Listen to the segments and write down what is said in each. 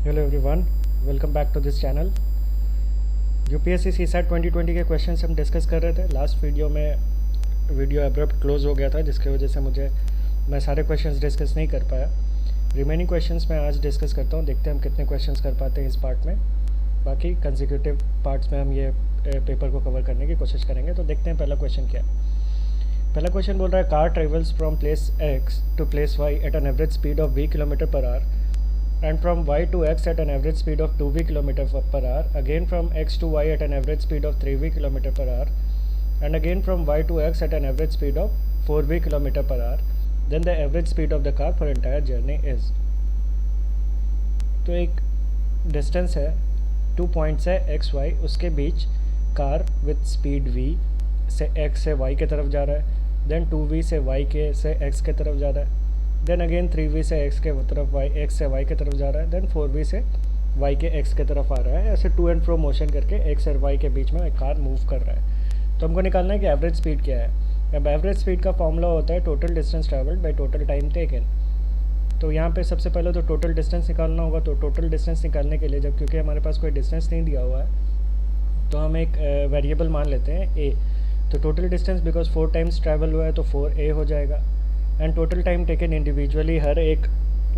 Hello everyone, welcome back to this channel. UPSC CSAT 2020 के questions हम discuss कर रहे थे। लास्ट वीडियो में वीडियो अब्रप्ट क्लोज हो गया था, जिसकी वजह से मैं सारे क्वेश्चंस डिस्कस नहीं कर पाया। रिमेनिंग क्वेश्चंस मैं आज डिस्कस करता हूँ, देखते हैं हम कितने क्वेश्चंस कर पाते हैं इस पार्ट में। बाकी कंसेक्यूटिव पार्ट्स में हम ये पेपर को कवर करने की कोशिश करेंगे। तो देखते हैं पहला क्वेश्चन क्या है। पहला क्वेश्चन बोल रहा है, car travels from place X to place Y at an average speed of v km/h and from y to x at an average speed of 2v km/h, again from x to y at an average speed of 3v km/h, and again from y to x at an average speed of 4v km/h, then the average speed of the car for entire journey is। तो एक distance है, 2 points है x y, उसके बीच car with speed v से x से y की तरफ जा रहा है, देन 2v से y के से x के तरफ जा रहा है, देन अगेन 3v से x के तरफ x से y के तरफ जा रहा है, देन 4v से y के x के तरफ आ रहा है। ऐसे टू एंड फ्रो मोशन करके x और y के बीच में एक कार मूव कर रहा है। तो हमको निकालना है कि एवरेज स्पीड क्या है। अब एवरेज स्पीड का फॉर्मूला होता है total distance travelled by total time taken. तो यहाँ पे सबसे पहले तो टोटल डिस्टेंस निकालना होगा। तो टोटल डिस्टेंस निकालने के लिए, जब क्योंकि हमारे पास कोई डिस्टेंस नहीं दिया हुआ है, तो हम एक वेरिएबल मान लेते हैं a। तो total distance because 4 times travel हुआ है तो 4a हो जाएगा। And total time taken individually हर एक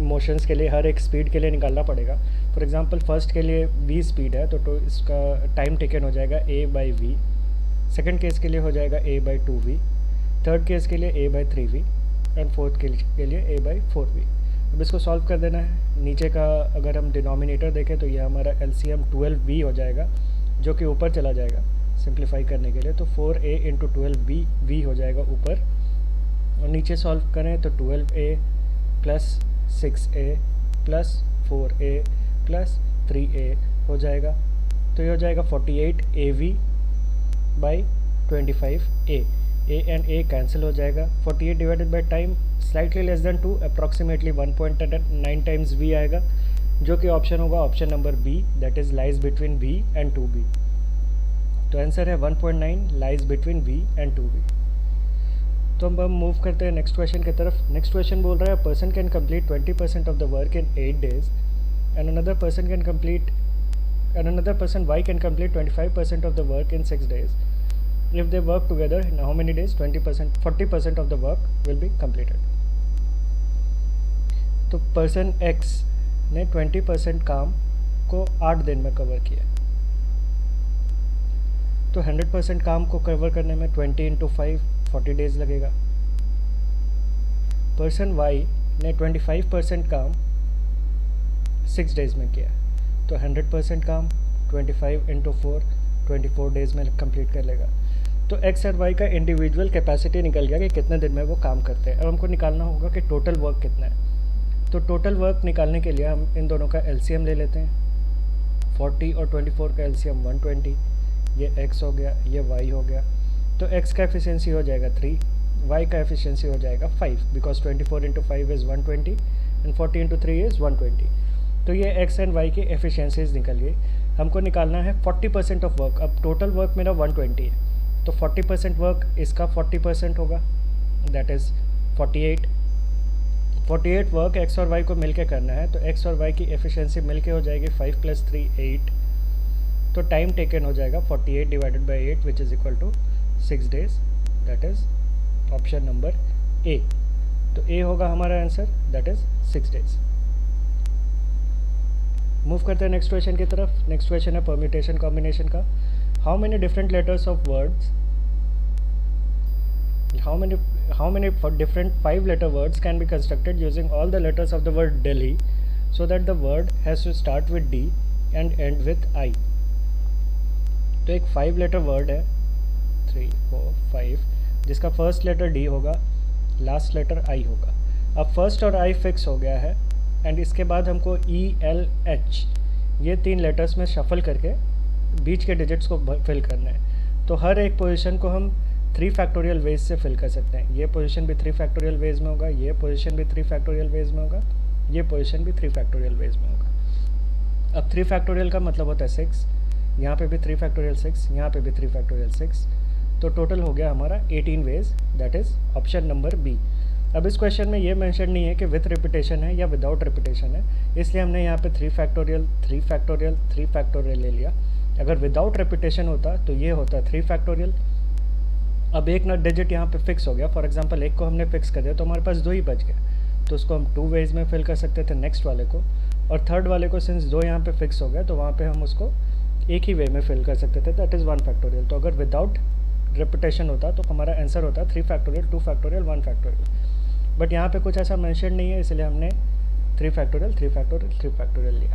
मोशंस के लिए, हर एक स्पीड के लिए निकालना पड़ेगा। फॉर एग्जांपल फर्स्ट के लिए v स्पीड है तो इसका टाइम टेकन हो जाएगा a/v। सेकंड केस के लिए हो जाएगा a/2v। थर्ड केस के लिए a/3v एंड फोर्थ केस के लिए a/4v। अब इसको सॉल्व कर देना है। नीचे का अगर हम डिनोमिनेटर देखें तो ये हमारा LCM 12v हो जाएगा, जो कि ऊपर चला जाएगा सिंप्लीफाई करने के लिए। तो 4a इंटू 12v v हो जाएगा ऊपर, और नीचे सॉल्व करें तो 12a plus 6a plus 4a plus 3a हो जाएगा। तो ये हो जाएगा 48av by 25a। a and a cancel हो जाएगा। 48 divided by time slightly less than 2, approximately 1.9 times v आएगा, जो कि ऑप्शन होगा option number B, that is lies between v and 2b। तो आंसर है 1.9 lies between v and 2b। तो अब हम मूव करते हैं नेक्स्ट क्वेश्चन की तरफ। नेक्स्ट क्वेश्चन बोल रहा है, person can complete 20% of the work in 8 days and another person y can complete 25% of the work in 6 days। If they work together in how many days 40% of the work will be completed. तो person x ने 20% काम को 8 दिन में cover किया। तो 100% काम को कवर करने में 20 इंटू 5 40 डेज लगेगा। पर्सन y ने 25% काम 6 डेज़ में किया, तो 100% काम 25 इंटू 4 24 डेज़ में कंप्लीट कर लेगा। तो x और y का इंडिविजुअल कैपेसिटी निकल गया कि कितने दिन में वो काम करते हैं। अब हमको निकालना होगा कि टोटल वर्क कितना है। तो टोटल वर्क निकालने के लिए हम इन दोनों का LCM ले लेते हैं। 40 और 24 का LCM 120, ये x हो गया, ये y हो गया। तो x का एफिशिएंसी हो जाएगा 3, y का एफिशिएंसी हो जाएगा 5, because 24 into 5 is 120 and 40 into 3 is 120। तो ये x एंड y की एफिशिएंसीज निकल गई। हमको निकालना है 40% ऑफ वर्क। अब टोटल वर्क मेरा 120 है, तो 40% वर्क इसका 40% होगा, दैट इज़ 48 वर्क x और y को मिलके करना है। तो x और y की एफिशिएंसी मिलके हो जाएगी 5 + 3 8। तो टाइम टेकन हो जाएगा 48 divided by 8 which is equal to 6 days, that is option number A. तो ए होगा हमारा answer, that is 6 days। Move करते हैं नेक्स्ट क्वेश्चन की तरफ। नेक्स्ट क्वेश्चन है परम्यूटेशन कॉम्बिनेशन का। How many different letters of words, how many different 5 letter words can be constructed using all the letters of the word Delhi so that the word has to start with D and end with I। तो एक 5 letter word है 3 4 5, जिसका first letter D होगा, last letter I होगा। अब first और I fix हो गया है, एंड इसके बाद हमको E L H ये 3 लेटर्स में शफल करके बीच के डिजिट्स को फिल करना है। तो हर एक पोजीशन को हम 3 फैक्टोरियल वेज से फिल कर सकते हैं। ये पोजीशन भी 3 फैक्टोरियल वेज में होगा, ये पोजीशन भी 3 फैक्टोरियल वेज में होगा, ये पोजीशन भी 3 फैक्टोरियल वेज में होगा। अब 3 फैक्टोरियल का मतलब होता है 6, यहाँ पे भी 3 फैक्टोरियल 6, यहाँ पे भी 3 फैक्टोरियल 6। तो टोटल हो गया हमारा 18 ways, that is option number B. अब इस क्वेश्चन में ये मेंशन नहीं है कि विथ रिपीटेशन है या विदाउट रिपीटेशन है, इसलिए हमने यहाँ पे 3 फैक्टोरियल 3 फैक्टोरियल 3 फैक्टोरियल ले लिया। अगर विदाउट रिपीटेशन होता तो ये होता 3 फैक्टोरियल। अब एक ना डिजिट यहाँ पे फिक्स हो गया, फॉर एग्जांपल एक को हमने फिक्स कर दिया तो हमारे पास 2 ही बच गए, तो उसको हम 2 वेज में फिल कर सकते थे नेक्स्ट वाले को, और थर्ड वाले को सिंस 2 यहाँ पे फिक्स हो गया तो वहाँ पे हम उसको एक ही वे में फिल कर सकते थे, दैट इज़ 1 फैक्टोरियल। तो अगर विदाउट रिपीटेशन होता तो हमारा आंसर होता 3 फैक्टोरियल 2 फैक्टोरियल 1 फैक्टोरियल, बट यहाँ पे कुछ ऐसा मेंशन नहीं है, इसलिए हमने 3 फैक्टोरियल 3 फैक्टोरियल 3 फैक्टोरियल लिया।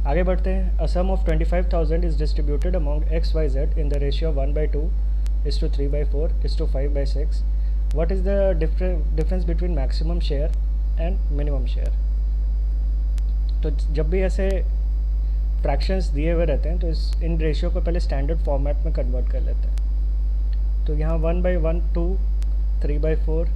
आगे बढ़ते हैं। A sum of 25,000 is distributed among X Y Z in the ratio 1/2:3/4:5/6। What is the difference between maximum share and minimum share. तो जब भी ऐसे फ्रैक्शंस दिए हुए रहते हैं तो इन रेशियो को पहले स्टैंडर्ड फॉर्मेट में कन्वर्ट कर लेते हैं। तो यहाँ 1/1 2 3/4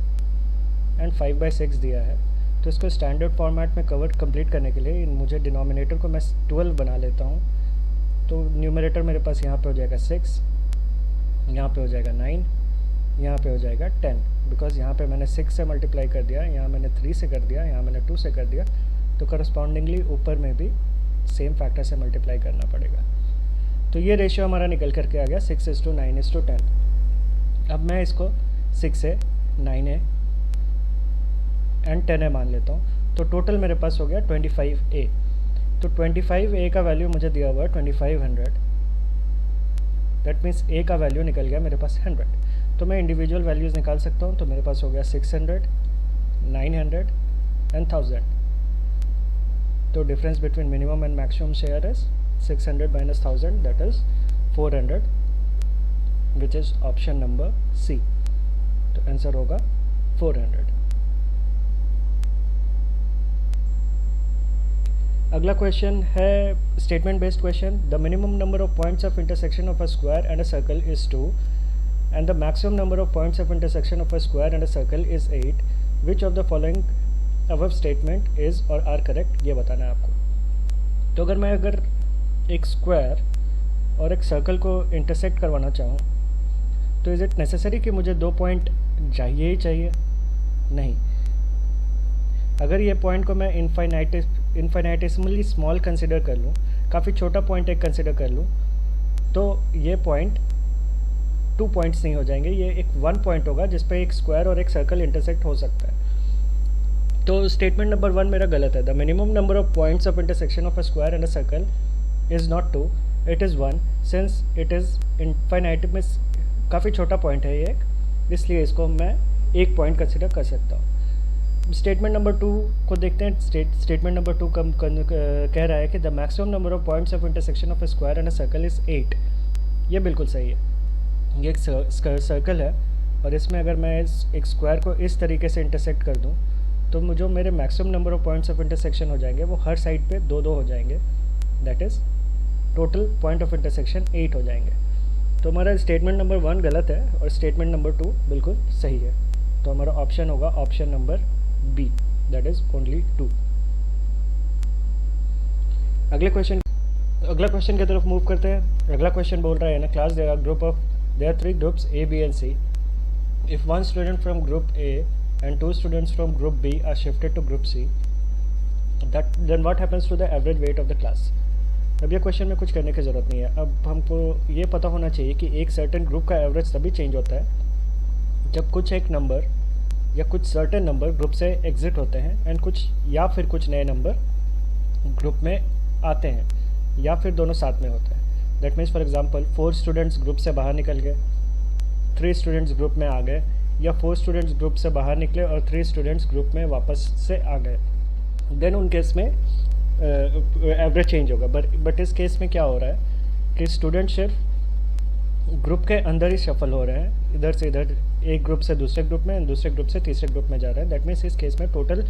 एंड 5/6 दिया है, तो इसको स्टैंडर्ड फॉर्मेट में कंप्लीट करने के लिए मुझे डिनोमिनेटर को मैं 12 बना लेता हूँ। तो न्यूमरेटर मेरे पास यहाँ पे हो जाएगा 6, यहाँ पे हो जाएगा 9, यहाँ पे हो जाएगा 10, बिकॉज यहाँ पे मैंने 6 से मल्टीप्लाई कर दिया, यहाँ मैंने 3 से कर दिया, यहाँ मैंने 2 से कर दिया, तो करस्पॉन्डिंगली ऊपर में भी सेम फैक्टर से मल्टीप्लाई करना पड़ेगा। तो ये रेशियो हमारा निकल करके आ गया 6:9:10। अब मैं इसको 6 है 9 है एंड 10 है मान लेता हूँ, तो टोटल मेरे पास हो गया 25A। तो 25A का वैल्यू मुझे दिया हुआ है 2500, दैट मीन्स A का वैल्यू निकल गया मेरे पास 100। तो मैं इंडिविजुअल वैल्यूज़ निकाल सकता हूँ, तो मेरे पास हो गया 600 900 एंड 1000। तो difference between minimum and maximum share is 600 minus 1000, that is 400, which is option number C. तो आंसर होगा 400। अगला क्वेश्चन है statement based question. The minimum number of points of intersection of a square and a circle is 2 and the maximum number of points of intersection of a square and a circle is 8। Which of the following above statement is और are correct, ये बताना है आपको। तो अगर एक square और एक सर्कल को इंटरसेक्ट करवाना चाहूँ तो इज़ इट नेसेसरी कि मुझे 2 पॉइंट चाहिए ही चाहिए? नहीं। अगर ये पॉइंट को मैं इन्फाइनाइटेसिमली स्मॉल कंसिडर कर लूँ, काफ़ी छोटा पॉइंट एक कंसिडर कर लूँ, तो ये पॉइंट 2 पॉइंट्स नहीं हो जाएंगे, ये एक 1 पॉइंट होगा जिस पे एक स्क्वायर और एक सर्कल इंटरसेक्ट हो सकता है। तो स्टेटमेंट नंबर 1 मेरा गलत है। The minimum number of points of intersection of a square and a circle is not 2, it is 1, since it is infinitesimal, काफ़ी छोटा पॉइंट है ये, इसलिए इसको मैं एक पॉइंट कंसिडर कर सकता हूँ। स्टेटमेंट नंबर 2 को देखते हैं। स्टेटमेंट नंबर 2 कह रहा है कि the maximum number of points of intersection of a square and a circle is 8। ये बिल्कुल सही है। ये एक सर्कल है और इसमें अगर मैं एक स्क्वायर को इस तरीके से इंटरसेक्ट कर दूं तो जो मेरे maximum number of points of intersection हो जाएंगे वो हर साइड पे 2-2 हो जाएंगे, that is total point of intersection 8 हो जाएंगे। तो हमारा स्टेटमेंट नंबर 1 गलत है और स्टेटमेंट नंबर 2 बिल्कुल सही है। तो हमारा ऑप्शन होगा option number B, that is only 2। अगला क्वेश्चन की तरफ मूव करते हैं। अगला क्वेश्चन बोल रहा है ना, class there are 3 groups A, B and C. If one student from group A and 2 students from group B are shifted to group C, then what happens to the average weight of the class? अब ये question में कुछ करने की ज़रूरत नहीं है। अब हमको ये पता होना चाहिए कि एक सर्टेन ग्रुप का एवरेज तभी चेंज होता है जब कुछ एक नंबर या कुछ सर्टेन नंबर ग्रुप से एग्जिट होते हैं एंड कुछ कुछ नए नंबर ग्रुप में आते हैं, या फिर दोनों साथ में होते हैं। That means for example 4 students group से बाहर निकल गए, 3 स्टूडेंट्स ग्रुप में आ गए, या 4 स्टूडेंट्स ग्रुप से बाहर निकले और 3 स्टूडेंट्स ग्रुप में वापस से आ गए, देन उन केस में एवरेज चेंज होगा। बट इस केस में क्या हो रहा है कि स्टूडेंट सिर्फ ग्रुप के अंदर ही शफल हो रहे हैं, इधर से इधर, एक ग्रुप से दूसरे ग्रुप में, दूसरे ग्रुप से तीसरे ग्रुप में जा रहे हैं। दैट मीन्स इस केस में टोटल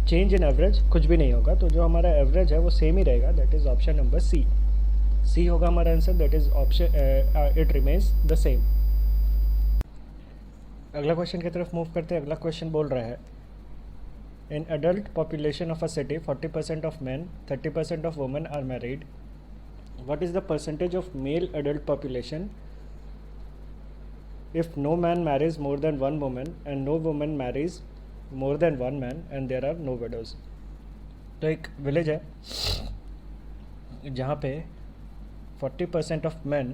चेंज इन एवरेज कुछ भी नहीं होगा, तो जो हमारा एवरेज है वो सेम ही रहेगा, that is option number C होगा हमारा answer, that is option it remains the same. अगला क्वेश्चन की तरफ मूव करते हैं। अगला क्वेश्चन बोल रहा है in adult population of a city 40% of man 30% of women are married, what is the percentage of male adult population if no man marries more than one woman and no woman marries more than one man and there are no widows. तो एक village है जहाँ पे 40% of men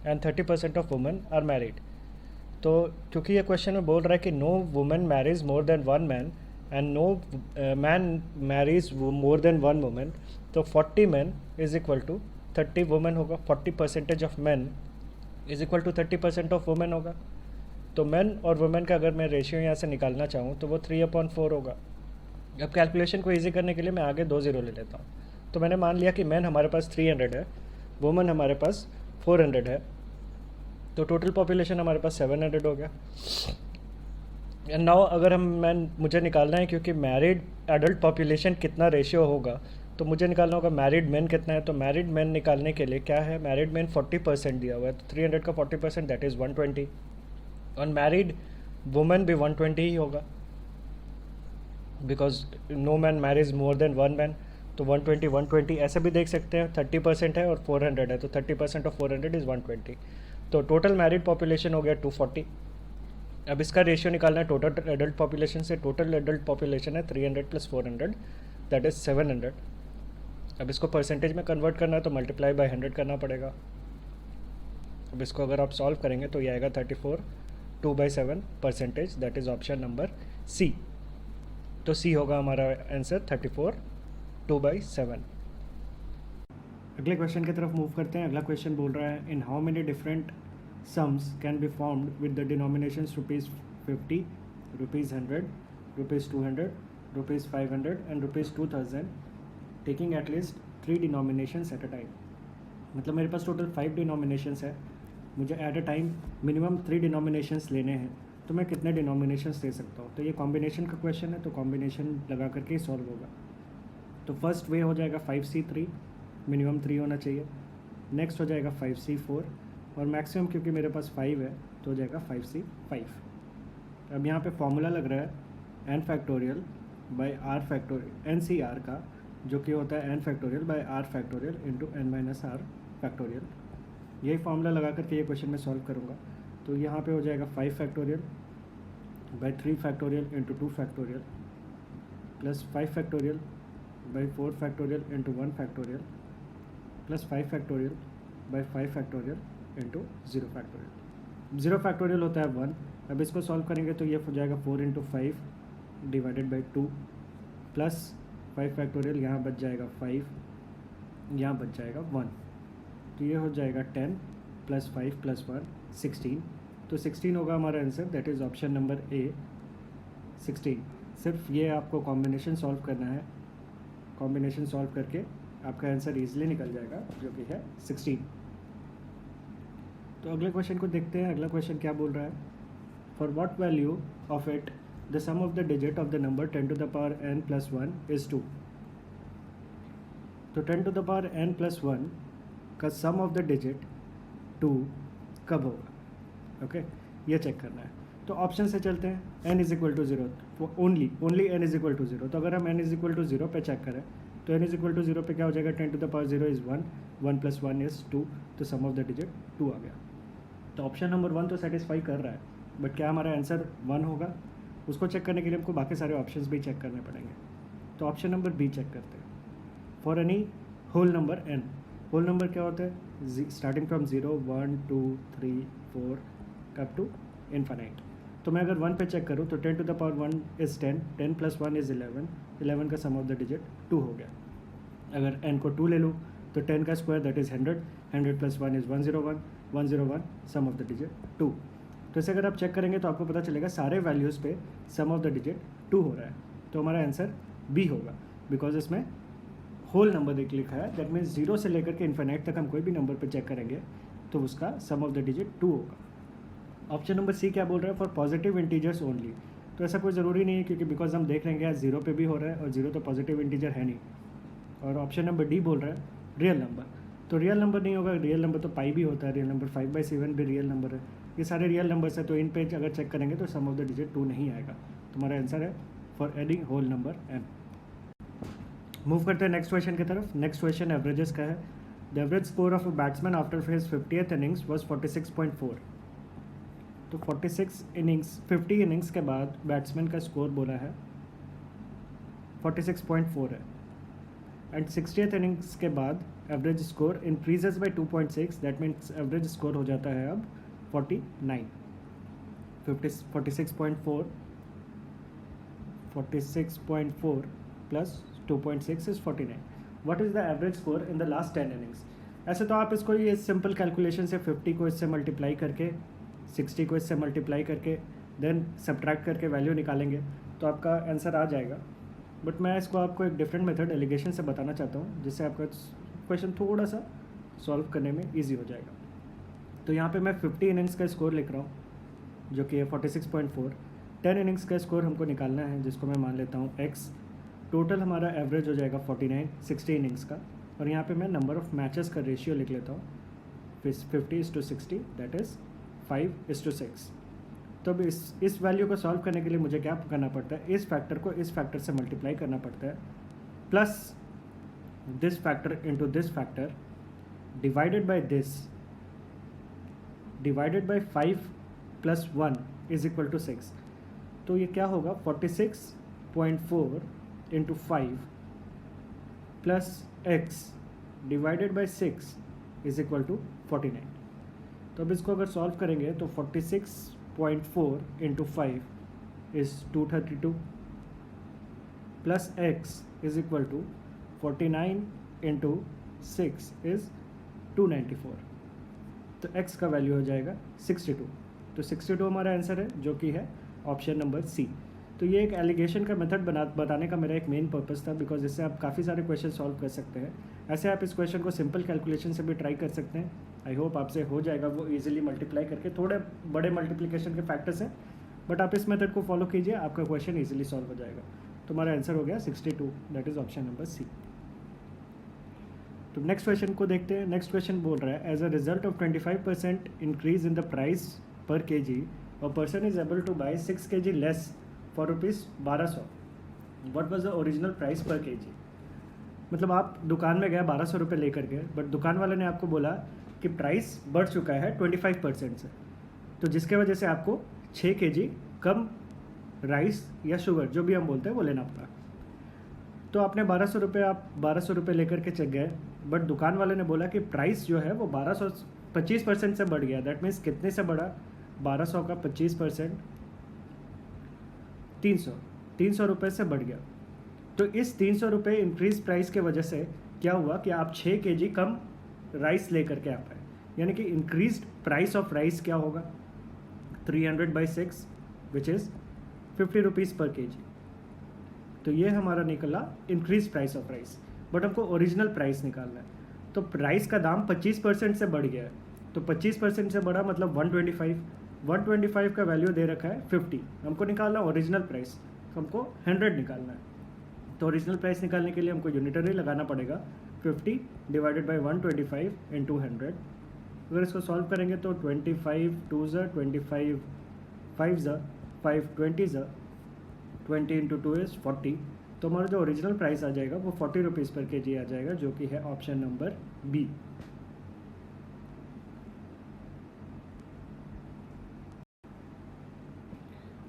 and 30% of women are married. तो क्योंकि ये question में बोल रहा है कि no women marries more than one man and no man marries more than one women, तो 40 man is equal to 30 women होगा. 40% of man is equal to 30% of women होगा. तो मैन और वुमेन का अगर मैं रेशियो यहाँ से निकालना चाहूँ तो वो 3/4 होगा. अब कैलकुलेशन को ईजी करने के लिए मैं आगे 2 0 ले लेता हूँ. तो मैंने मान लिया कि मैन हमारे पास 300 है, वुमेन हमारे पास 400 है, तो टोटल पॉपुलेशन हमारे पास 700 हो गया. एंड नाउ अगर मुझे निकालना है क्योंकि मैरिड एडल्ट पॉपुलेशन कितना रेशियो होगा, तो मुझे निकालना होगा मैरिड मैन कितना है. तो मैरिड मैन निकालने के लिए क्या है, मैरिड मैन 40% दिया हुआ है, तो 300 का 40% दैट इज़ 120. और मैरिड वुमेन भी 120 ही होगा because no man marries more than one man. तो 120 ऐसे भी देख सकते हैं. 30% है और 400 है, तो 30% ऑफ 400 इज़ 120. तो टोटल मैरिड पॉपुलेशन हो गया 240. अब इसका रेशियो निकालना है टोटल एडल्ट पॉपुलेशन से. टोटल एडल्ट पॉपुलेशन है 300 + 400 दैट इज़ 700. अब इसको परसेंटेज में कन्वर्ट करना है तो मल्टीप्लाई बाय 100 करना पड़ेगा. अब इसको अगर आप सॉल्व करेंगे तो ये आएगा 34 2/7% that is option number C. तो सी होगा हमारा आंसर 34 2/7. अगले क्वेश्चन की तरफ मूव करते हैं. अगला क्वेश्चन बोल रहा है in how many different sums can be formed with the denominations ₹50, ₹100, ₹200, ₹500 and ₹2000 taking at least 3 denominations at a time. मतलब मेरे पास टोटल 5 डिनोमिनेशंस है, मुझे at a time minimum 3 denominations लेने हैं, तो मैं कितने डिनोमिनेशंस ले सकता हूँ. तो ये कॉम्बिनेशन का क्वेश्चन है, तो कॉम्बिनेशन लगा करके ही सॉल्व होगा. तो फर्स्ट वे हो जाएगा 5C3, मिनिमम 3 होना चाहिए. नेक्स्ट हो जाएगा 5C4 और मैक्सिमम क्योंकि मेरे पास 5 है तो हो जाएगा 5C5. अब यहाँ पे फॉर्मूला लग रहा है n/r NCR का, जो कि होता है n/r इंटू n-r. यही फॉर्मूला लगा करके ये क्वेश्चन मैं सॉल्व करूँगा. तो यहाँ पे हो जाएगा 5/3 into 2 plus 5/4 into 1 plus 5/5 into 0 होता है 1. अब इसको सॉल्व करेंगे तो ये हो जाएगा 4 इंटू 5 डिवाइडेड बाई 2 प्लस 5 यहाँ बच जाएगा 5, यहाँ बच जाएगा 1. तो ये हो जाएगा 10 प्लस 5 प्लस 1 16. तो 16 होगा हमारा answer that is option number ए 16. सिर्फ ये आपको कॉम्बिनेशन सॉल्व करना है. कॉम्बिनेशन सॉल्व करके आपका आंसर ईजिली निकल जाएगा जो कि है 16. तो अगले क्वेश्चन को देखते हैं. अगला क्वेश्चन क्या बोल रहा है, for what value of it the sum of the digit of the number 10⁻n+1 is 2. तो 10⁻n+1 का सम ऑफ द डिजिट 2 कब होगा. ओके ये चेक करना है. तो ऑप्शन से चलते हैं. n = 0 only n = 0. तो अगर हम n = 0 पे चेक करें तो n = 0 पे क्या हो जाएगा, 10⁻0 इज़ 1, 1 + 1 इज़ 2. तो सम ऑफ द डिजिट 2 आ गया. तो ऑप्शन नंबर 1 तो सेटिस्फाई कर रहा है, बट क्या हमारा आंसर 1 होगा, उसको चेक करने के लिए हमको बाकी सारे ऑप्शंस भी चेक करने पड़ेंगे. तो ऑप्शन नंबर बी चेक करते हैं. For any whole number n. Whole number क्या होता है, starting from 0 1 2 3 4 up to infinite. तो मैं अगर 1 पे चेक करूँ तो 10⁻1 इज़ 10, 10 + 1 इज़ 11, 11 का सम ऑफ द डिजिट 2 हो गया. अगर n को 2 ले लूँ तो 10 का square that is 100, 100 + 1 is 101, 101 sum of the digit 2. तो इसे अगर आप चेक करेंगे तो आपको पता चलेगा सारे वैल्यूज़ पे सम ऑफ द डिजिट 2 हो रहा है. तो हमारा आंसर बी होगा बिकॉज इसमें होल नंबर लिखा है. दैट मीन्स 0 से लेकर के इन्फिनाइट तक हम कोई भी नंबर पे चेक करेंगे तो उसका सम ऑफ द डिजिट 2 होगा. ऑप्शन नंबर सी क्या बोल रहा है, फॉर पॉजिटिव इंटीजर्स ओनली. तो ऐसा कोई ज़रूरी नहीं है क्योंकि बिकॉज हम देख लेंगे 0 पे भी हो रहा है और 0 तो पॉजिटिव इंटीजर है नहीं. और ऑप्शन नंबर डी बोल रहा है रियल नंबर. तो रियल नंबर नहीं होगा, रियल नंबर तो पाई भी होता है, रियल नंबर 5/7 भी रियल नंबर है. ये सारे रियल नंबर्स है, तो इन पे अगर चेक करेंगे तो सम ऑफ द डिजिट 2 नहीं आएगा. तो हमारा आंसर है for adding whole number n. Move करते हैं नेक्स्ट क्वेश्चन की तरफ. नेक्स्ट क्वेश्चन एवरेजेस का है. The average score of a batsman after his 50th innings was 46.4। तो 50 इनिंग्स के बाद बैट्समैन का स्कोर बोला है 46.4 है, एंड 60th इनिंग्स के बाद average score increases by 2.6, that means average score हो जाता है अब 49। 46.4 plus 2.6 is 49। What is the average score in the last 10 innings? ऐसे तो आप इसको ये सिंपल कैलकुलेशन से 50 को इससे मल्टीप्लाई करके 60 को इससे मल्टीप्लाई करके देन सब्ट्रैक्ट करके वैल्यू निकालेंगे तो आपका आंसर आ जाएगा। बट मैं इसको आपको एक डिफरेंट मेथड एलिगेशन से बताना चाहता हूँ जिससे आपका क्वेश्चन थोड़ा सा सॉल्व करने में ईजी हो जाएगा। तो यहाँ पे मैं 50 इनिंग्स का स्कोर लिख रहा हूँ जो कि है 46.4। 10 इनिंग्स का स्कोर हमको निकालना है जिसको मैं मान लेता हूँ x। टोटल हमारा एवरेज हो जाएगा 49 60 इनिंग्स का, और यहाँ पे मैं नंबर ऑफ़ मैचेस का रेशियो लिख लेता हूँ 50:60, दैट इज़ 5:6। तो अब इस वैल्यू को सॉल्व करने के लिए मुझे क्या करना पड़ता है, इस फैक्टर को इस फैक्टर से मल्टीप्लाई करना पड़ता है, plus this factor into this factor divided by this divided by 5 + 1 is equal to 6। तो ये क्या होगा 46.4 into 5 plus x divided by 6 is equal to 49। तो अब इसको अगर सॉल्व करेंगे तो 46.4 into 5 is 232 plus x is equal to 49 into 6 is 294। तो x का वैल्यू हो जाएगा 62। तो 62 हमारा आंसर है जो कि है ऑप्शन नंबर सी। तो ये एक एलिगेशन का मेथड बताने का मेरा एक मेन पर्पस था, बिकॉज इससे आप काफ़ी सारे क्वेश्चन सॉल्व कर सकते हैं। ऐसे आप इस क्वेश्चन को सिंपल कैलकुलेशन से भी ट्राई कर सकते हैं। आई होप आपसे हो जाएगा वो इजीली मल्टीप्लाई करके। थोड़े बड़े मल्टीप्लिकेशन के फैक्टर्स हैं बट आप इस मेथड को फॉलो कीजिए, आपका क्वेश्चन ईजिली सॉल्व हो जाएगा। तो हमारा आंसर हो गया 62, that is option number C. तो नेक्स्ट क्वेश्चन को देखते हैं। नेक्स्ट क्वेश्चन बोल रहा है as a result of 25% increase in the price per kg a person is able to buy 6 kg less for ₹1200। What was the original price per kg? मतलब आप दुकान में गए 1200 रुपये लेकर के, बट दुकान वाले ने आपको बोला कि प्राइस बढ़ चुका है 25% से, तो जिसके वजह से आपको 6 kg कम राइस या शुगर जो भी हम बोलते हैं वो लेना पड़ा। तो आपने 1200 रुपये लेकर के चल गए, बट दुकान वाले ने बोला कि प्राइस जो है वो 25% से बढ़ गया। दैट मीन्स कितने से बढ़ा? 1200 का 25% 300 रुपये से बढ़ गया। तो इस 300 रुपये इंक्रीज प्राइस के वजह से क्या हुआ कि आप 6 kg कम राइस लेकर के आ पाए, यानी कि इंक्रीज्ड प्राइस ऑफ राइस क्या होगा 300/6 विच इज़ 50 रुपीज़ पर kg। तो ये हमारा निकला increase price of rice, but हमको ओरिजिनल प्राइस निकालना है। तो प्राइस का दाम 25% से बढ़ गया है, तो 25% से बढ़ा मतलब 125 का वैल्यू दे रखा है 50, हमको निकालना ओरिजिनल प्राइस, हमको 100 निकालना है। तो ओरिजिनल प्राइस निकालने के लिए हमको यूनिटरी लगाना पड़ेगा 50 डिवाइडेड बाई 125 इंटू 100। अगर इसको सॉल्व करेंगे तो 25 2 25 5 5 20 20 इंटू 2 इज़ 40। तो हमारा जो ओरिजिनल प्राइस आ जाएगा वो 40 रुपीज़ पर kg आ जाएगा, जो कि है ऑप्शन नंबर बी।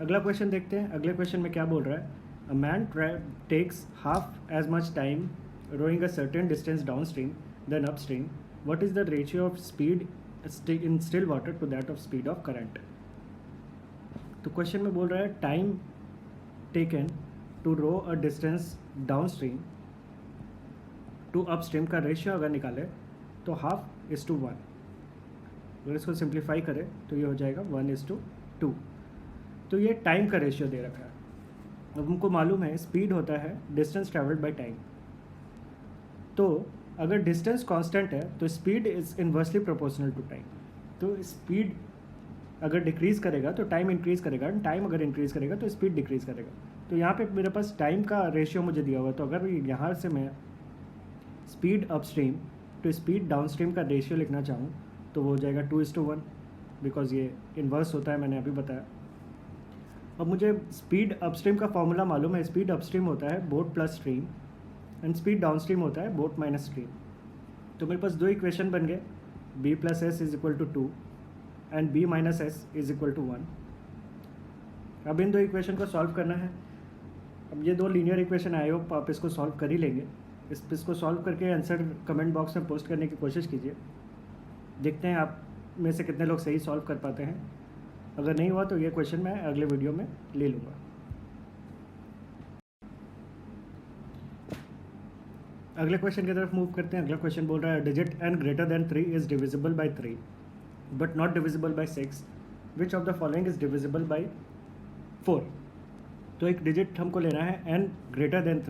अगला क्वेश्चन देखते हैं। अगले क्वेश्चन में क्या बोल रहा है, a man takes half as much time rowing a certain distance downstream than upstream, what is the ratio of speed in still water to that of speed of current. तो question में बोल रहा है time taken to row a distance downstream to upstream का ratio अगर निकाले तो 1/2:1। अगर इसको सिंप्लीफाई करें तो ये हो जाएगा 1:2। तो ये टाइम का रेशियो दे रखा है। अब हमको मालूम है स्पीड होता है डिस्टेंस ट्रैवल्ड बाय टाइम। तो अगर डिस्टेंस कांस्टेंट है तो speed is inversely proportional to time. तो स्पीड अगर डिक्रीज़ करेगा तो टाइम इंक्रीज़ करेगा, टाइम अगर इंक्रीज़ करेगा तो स्पीड डिक्रीज़ करेगा। तो यहाँ पे मेरे पास टाइम का रेशियो मुझे दिया हुआ है, तो अगर यहाँ से मैं speed upstream to speed downstream का रेशियो लिखना चाहूँ तो वो हो जाएगा 2:1, बिकॉज ये इन्वर्स होता है, मैंने अभी बताया। अब मुझे स्पीड अपस्ट्रीम का फॉर्मूला मालूम है। स्पीड अपस्ट्रीम होता है boat plus stream and speed downstream होता है बोट माइनस स्ट्रीम। तो मेरे पास दो इक्वेशन बन गए, b plus S is equal to 2 and b minus S is equal to 1। अब इन दो इक्वेशन को सॉल्व करना है। अब ये दो लीनियर इक्वेशन आए हो, आप इसको सॉल्व कर ही लेंगे। इसको सॉल्व करके आंसर कमेंट बॉक्स में पोस्ट करने की कोशिश कीजिए। देखते हैं आप में से कितने लोग सही सॉल्व कर पाते हैं। अगर नहीं हुआ तो ये क्वेश्चन मैं अगले वीडियो में ले लूँगा। अगले क्वेश्चन की तरफ मूव करते हैं। अगला क्वेश्चन बोल रहा है digit n greater than 3 is divisible bye 3 but not divisible bye 6, which of the following is divisible by 4। तो एक डिजिट हमको लेना है n greater than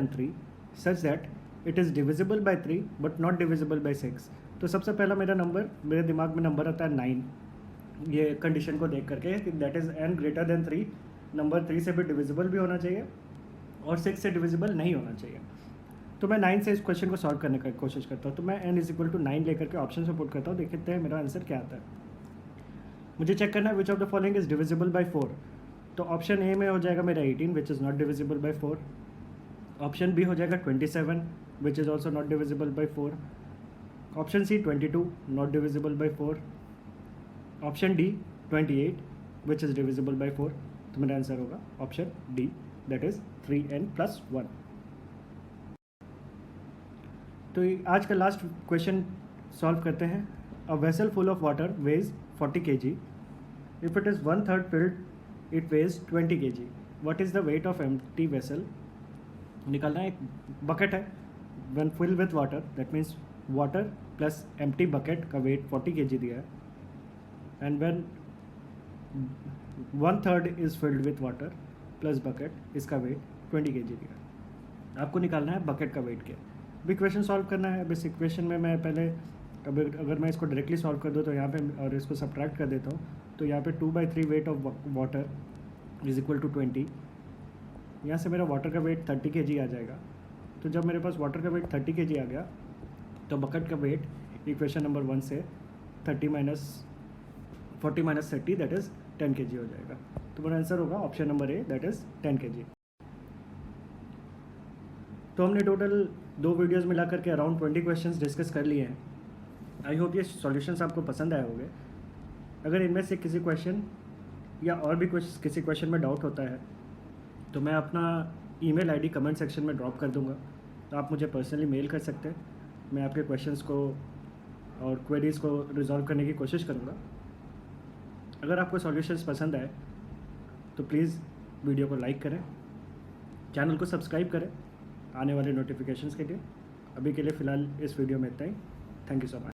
3 such that it is divisible bye 3 but not divisible bye 6। तो सबसे पहला मेरे दिमाग में नंबर आता है 9, ये कंडीशन को देख करके कि that is n greater than 3, number 3 से भी डिविजिबल भी होना चाहिए और 6 से डिविजिबल नहीं होना चाहिए। तो मैं 9 से इस क्वेश्चन को सॉल्व करने की कोशिश करता हूँ। तो मैं n इज इक्वल टू 9 लेकर के ऑप्शन से पुट करता हूँ, देखते हैं मेरा आंसर क्या आता है। मुझे चेक करना है which of the following is divisible by 4। तो ऑप्शन ए में हो जाएगा मेरा 18 which is not divisible by 4। Option B हो जाएगा 27 which is also not divisible by 4। Option C 22 not divisible by 4। Option D 28 which is divisible by 4। तो मेरा answer होगा option D, that is 3n+1। तो आज का लास्ट क्वेश्चन सॉल्व करते हैं। A vessel full of water weighs 40 kg, if it is 1/3 filled it weighs 20 kg, what is the weight of empty vessel. निकालना है। एक बकेट है, when fill with water, that means water plus empty bucket का weight 40 kg दिया है, and when 1/3 is filled with water plus bucket, इसका weight 20 kg दिया है। आपको निकालना है बकेट का वेट क्या। अब इक्वेशन सॉल्व करना है। अब इस इक्वेशन में मैं पहले अगर मैं इसको डायरेक्टली सॉल्व कर दूँ तो यहाँ पे और इसको सब्ट्रैक्ट कर देता हूँ, तो यहाँ पे 2/3 weight of water is equal to 20। यहाँ से मेरा वाटर का वेट 30 kg आ जाएगा। तो जब मेरे पास वाटर का वेट 30 kg आ गया तो बकेट का वेट इक्वेशन नंबर 1 से 40 माइनस 30 दैट इज़ 10 kg हो जाएगा। तो मेरा आंसर होगा option number A, that is 10 kg। तो हमने टोटल 2 वीडियोज़ मिला करके अराउंड 20 क्वेश्चंस डिस्कस कर लिए हैं। आई होप ये सॉल्यूशंस आपको पसंद आए होंगे। अगर इनमें से किसी क्वेश्चन या और भी किसी क्वेश्चन में डाउट होता है तो मैं अपना ईमेल आईडी कमेंट सेक्शन में ड्रॉप कर दूंगा, तो आप मुझे पर्सनली मेल कर सकते हैं। मैं आपके क्वेश्चंस को और क्वेरीज़ को रिजॉल्व करने की कोशिश करूँगा। अगर आपको सॉल्यूशंस पसंद आए तो प्लीज़ वीडियो को लाइक करें, चैनल को सब्सक्राइब करें आने वाले नोटिफिकेशंस के लिए। अभी के लिए फ़िलहाल इस वीडियो में इतना ही। Thank you so much.